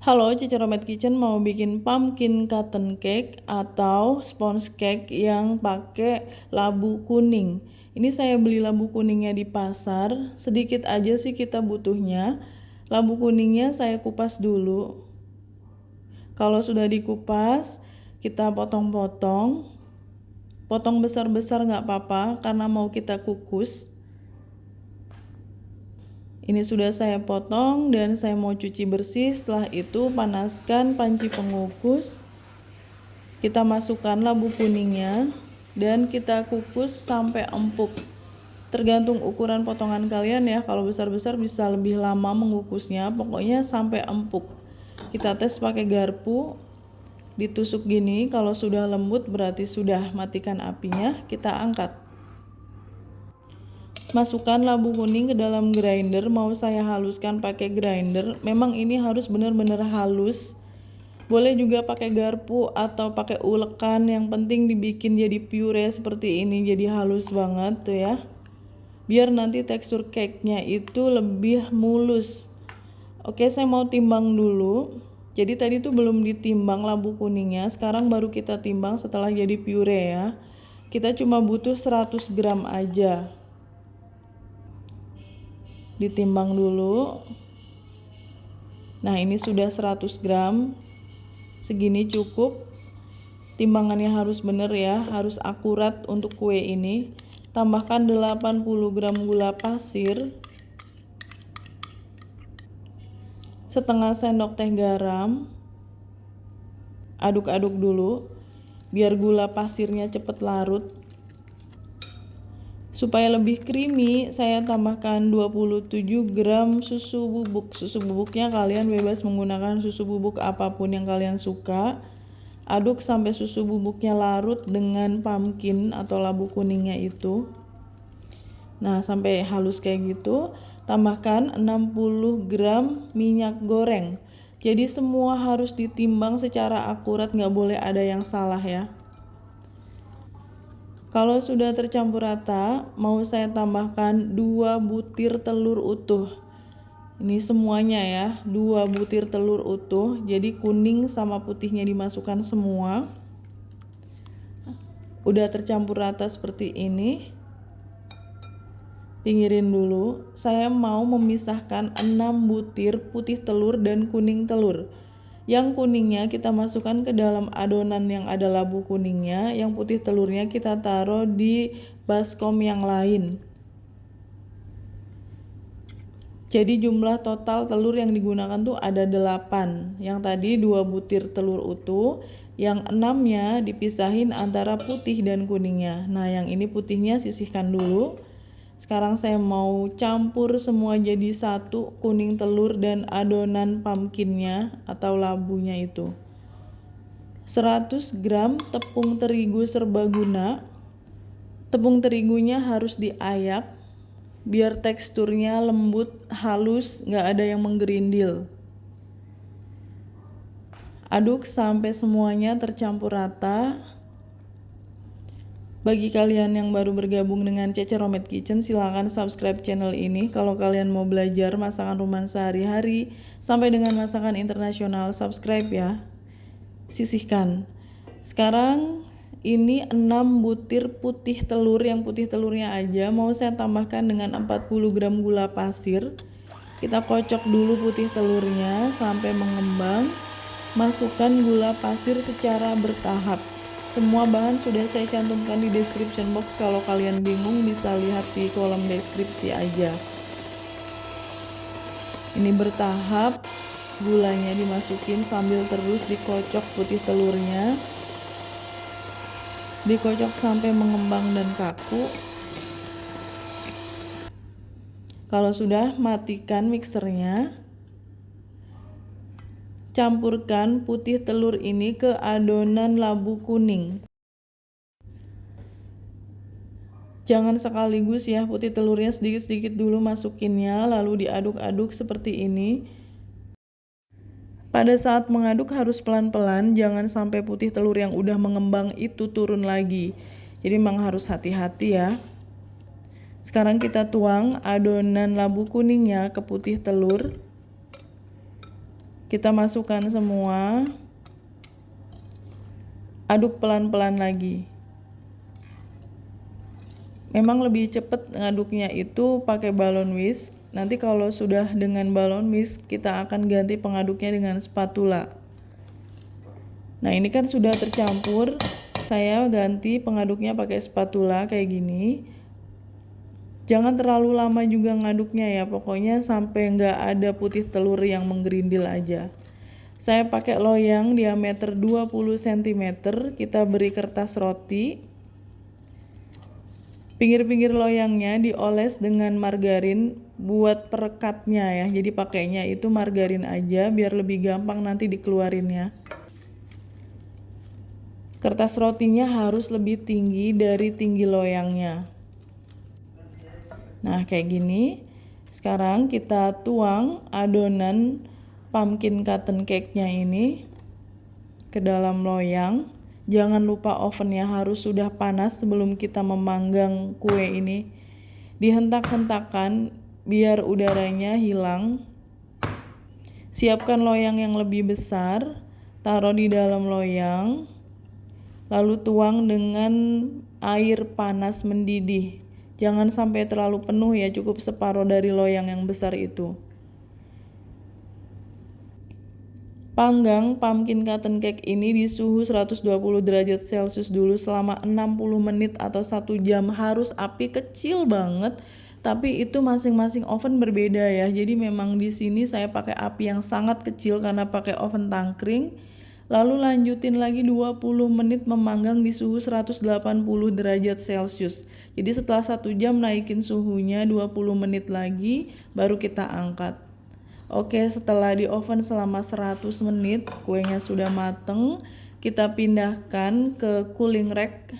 Halo, Cici Romet Kitchen mau bikin pumpkin cotton cake atau sponge cake yang pakai labu kuning. Ini saya beli labu kuningnya di pasar, sedikit aja sih kita butuhnya. Labu kuningnya saya kupas dulu. Kalau sudah dikupas, kita potong-potong. Potong besar-besar nggak apa-apa karena mau kita kukus. Ini sudah saya potong dan saya mau cuci bersih. Setelah itu panaskan panci pengukus. Kita masukkan labu kuningnya dan kita kukus sampai empuk. Tergantung ukuran potongan kalian ya. Kalau besar-besar bisa lebih lama mengukusnya. Pokoknya sampai empuk. Kita tes pakai garpu. Ditusuk gini. Kalau sudah lembut berarti sudah, matikan apinya. Kita angkat. Masukkan labu kuning ke dalam grinder. Mau saya haluskan pakai grinder. Memang ini harus benar-benar halus. Boleh juga pakai garpu atau pakai ulekan. Yang penting dibikin jadi pure seperti ini, jadi halus banget tuh ya. Biar nanti tekstur cake-nya itu lebih mulus. Oke, saya mau timbang dulu. Jadi tadi tuh belum ditimbang labu kuningnya. Sekarang baru kita timbang setelah jadi pure ya. Kita cuma butuh 100 gram aja. Ditimbang dulu. Nah, ini sudah 100 gram. Segini cukup. Timbangannya harus benar ya, harus akurat untuk kue ini. Tambahkan 80 gram gula pasir. Setengah sendok teh garam. Aduk-aduk dulu biar gula pasirnya cepat larut. Supaya lebih creamy, saya tambahkan 27 gram susu bubuk. Susu bubuknya kalian bebas menggunakan susu bubuk apapun yang kalian suka. Aduk sampai susu bubuknya larut dengan pumpkin atau labu kuningnya itu. Nah, sampai halus kayak gitu. Tambahkan 60 gram minyak goreng. Jadi semua harus ditimbang secara akurat, nggak boleh ada yang salah ya. Kalau sudah tercampur rata, mau saya tambahkan 2 butir telur utuh. Ini semuanya ya, 2 butir telur utuh. Jadi kuning sama putihnya dimasukkan semua. Udah tercampur rata seperti ini. Pinggirin dulu. Saya mau memisahkan 6 butir putih telur dan kuning telur. Yang kuningnya kita masukkan ke dalam adonan yang ada labu kuningnya, yang putih telurnya kita taruh di baskom yang lain. Jadi jumlah total telur yang digunakan tuh ada 8. Yang tadi 2 butir telur utuh, yang 6-nya dipisahin antara putih dan kuningnya. Nah, yang ini putihnya sisihkan dulu. Sekarang saya mau campur semua jadi satu, kuning telur dan adonan pumpkinnya atau labunya itu. 100 gram tepung terigu serbaguna. Tepung terigunya harus diayak biar teksturnya lembut, halus, nggak ada yang menggerindil. Aduk sampai semuanya tercampur rata. Bagi kalian yang baru bergabung dengan Cece Romet Kitchen, silahkan subscribe channel ini. Kalau kalian mau belajar masakan rumahan sehari-hari sampai dengan masakan internasional, subscribe ya. Sisihkan. Sekarang ini 6 butir putih telur, yang putih telurnya aja mau saya tambahkan dengan 40 gram gula pasir. Kita kocok dulu putih telurnya sampai mengembang. Masukkan gula pasir secara bertahap. Semua bahan sudah saya cantumkan di description box. Kalau kalian bingung bisa lihat di kolom deskripsi aja. Ini bertahap, gulanya dimasukin sambil terus dikocok putih telurnya. Dikocok sampai mengembang dan kaku. Kalau sudah, matikan mixernya. Campurkan putih telur ini ke adonan labu kuning. Jangan sekaligus ya, putih telurnya sedikit-sedikit dulu masukinnya, lalu diaduk-aduk seperti ini. Pada saat mengaduk harus pelan-pelan, jangan sampai putih telur yang udah mengembang itu turun lagi. Jadi memang harus hati-hati ya. Sekarang kita tuang adonan labu kuningnya ke putih telur. Kita masukkan semua, aduk pelan-pelan lagi. Memang lebih cepat ngaduknya itu pakai balon whisk. Nanti kalau sudah dengan balon whisk, kita akan ganti pengaduknya dengan spatula. Nah, ini kan sudah tercampur. Saya ganti pengaduknya pakai spatula kayak gini. Jangan terlalu lama juga ngaduknya ya, pokoknya sampai nggak ada putih telur yang menggerindil aja. Saya pakai loyang diameter 20 cm, kita beri kertas roti. Pinggir-pinggir loyangnya dioles dengan margarin buat perekatnya ya. Jadi pakainya itu margarin aja biar lebih gampang nanti dikeluarinnya. Kertas rotinya harus lebih tinggi dari tinggi loyangnya. Nah, kayak gini. Sekarang kita tuang adonan pumpkin cotton cake-nya ini ke dalam loyang. Jangan lupa ovennya harus sudah panas sebelum kita memanggang kue ini. Dihentak-hentakan biar udaranya hilang. Siapkan loyang yang lebih besar, taruh di dalam loyang. Lalu tuang dengan air panas mendidih. Jangan sampai terlalu penuh ya, cukup separuh dari loyang yang besar itu. Panggang pumpkin cotton cake ini di suhu 120 derajat Celcius dulu selama 60 menit atau 1 jam. Harus api kecil banget, tapi itu masing-masing oven berbeda ya. Jadi memang di sini saya pakai api yang sangat kecil karena pakai oven tangkring. Lalu lanjutin lagi 20 menit memanggang di suhu 180 derajat Celcius. Jadi setelah 1 jam naikin suhunya 20 menit lagi baru kita angkat. Oke, setelah di oven selama 100 menit kuenya sudah mateng. Kita pindahkan ke cooling rack.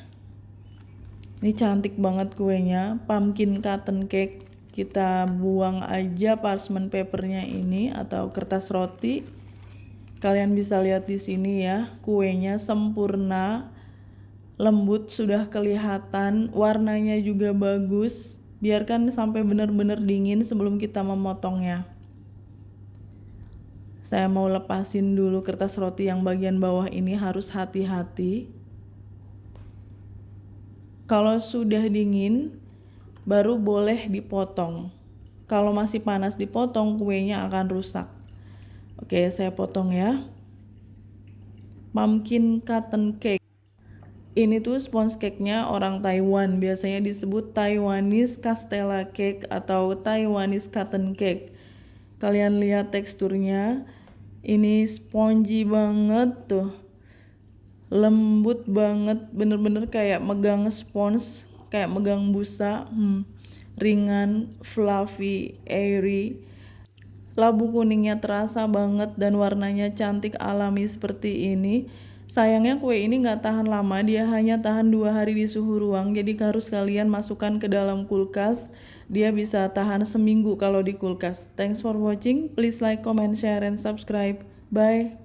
Ini cantik banget kuenya, pumpkin cotton cake. Kita buang aja parchment papernya ini atau kertas roti. Kalian bisa lihat di sini ya, kuenya sempurna, lembut sudah kelihatan, warnanya juga bagus. Biarkan sampai benar-benar dingin sebelum kita memotongnya. Saya mau lepasin dulu kertas roti yang bagian bawah ini, harus hati-hati. Kalau sudah dingin, baru boleh dipotong. Kalau masih panas dipotong, kuenya akan rusak. Oke, saya potong ya. Pumpkin cotton cake. Ini tuh sponge cake-nya orang Taiwan. Biasanya disebut Taiwanese Castella cake atau Taiwanese cotton cake. Kalian lihat teksturnya. Ini spongy banget tuh. Lembut banget, bener-bener kayak megang sponge, kayak megang busa. Ringan, fluffy, airy. Labu kuningnya terasa banget dan warnanya cantik alami seperti ini. Sayangnya kue ini nggak tahan lama, dia hanya tahan 2 hari di suhu ruang. Jadi harus kalian masukkan ke dalam kulkas. Dia bisa tahan seminggu kalau di kulkas. Thanks for watching. Please like, comment, share, and subscribe. Bye.